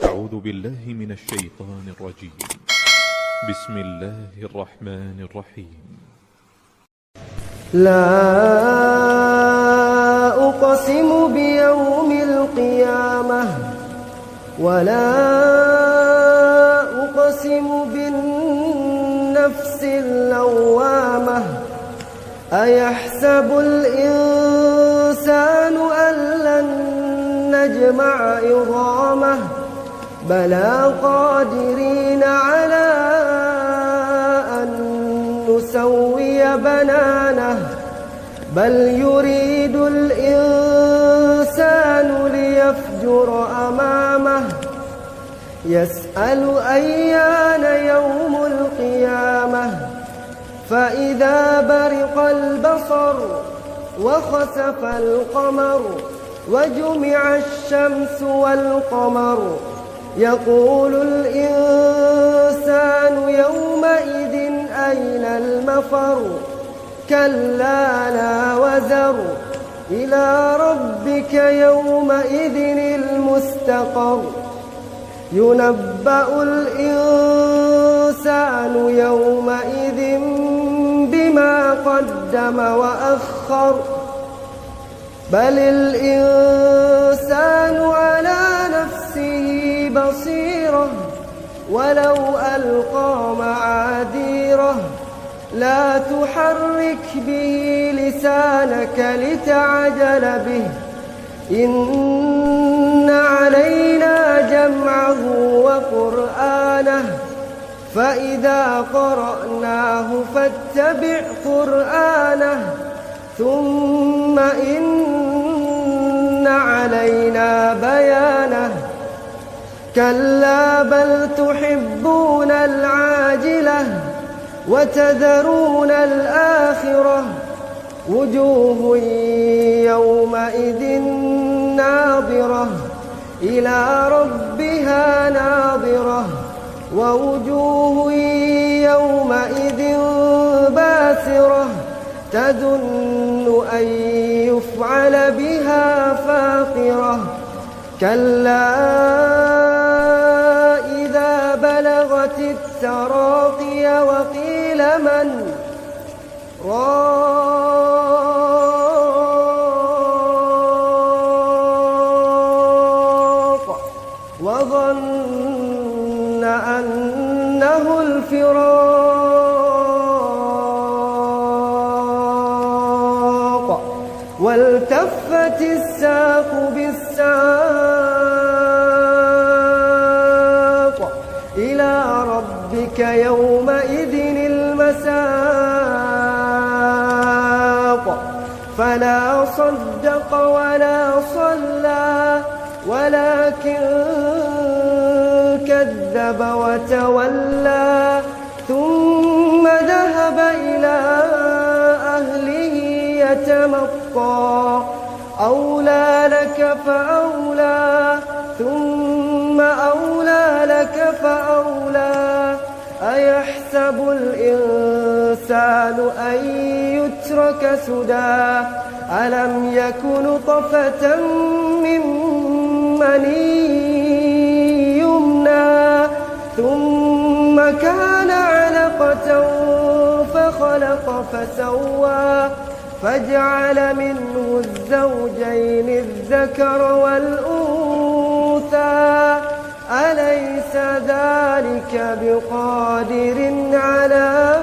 أعوذ بالله من الشيطان الرجيم. بسم الله الرحمن الرحيم. لا أقسم بيوم القيامة ولا أقسم بالنفس اللوامة أيحسب الإنسان أن لن نجمع عظامه بلى قادرين على أن نسوي بنانه بل يريد الإنسان ليفجر أمامه يسأل أيان يوم القيامة فإذا برق البصر وخسف القمر وجمع الشمس والقمر يقول الإنسان يومئذ أين المفر كلا لا وزر إلى ربك يومئذ المستقر ينبأ الإنسان يومئذ بما قدم وأخر بل الإنسان على نفسه بصيرة ولو ألقى معاذيره لا تحرك به لسانك لتعجل به إن علينا جمعه وقرآنه فإذا قرأناه فاتبع قرآنه ثم إن علينا بيانه كلا بل تحبون العاجلة وتذرون الآخرة وجوه يومئذ ناظرة إلى ربها ناظرة ووجوه يومئذ باسرة تظن أن يفعل بها فاقرة كلا إذا بلغت التراقي وقيل من راق وظن أنه الفراق والتفت الساق بالساق إلى ربك يومئذ المساق فلا صدق ولا صلى ولكن كذب وتولى ثم ذهب إلى أهله يتمطى أولى لك فأولى ثم أولى لك فأولى أيحسب الإنسان أن يترك سدى ألم يك نطفة من مني يمنى ثم كان علقة فخلق فسوى فجعل منه الزوجين الذكر والأنثى أليس ذلك بقادر على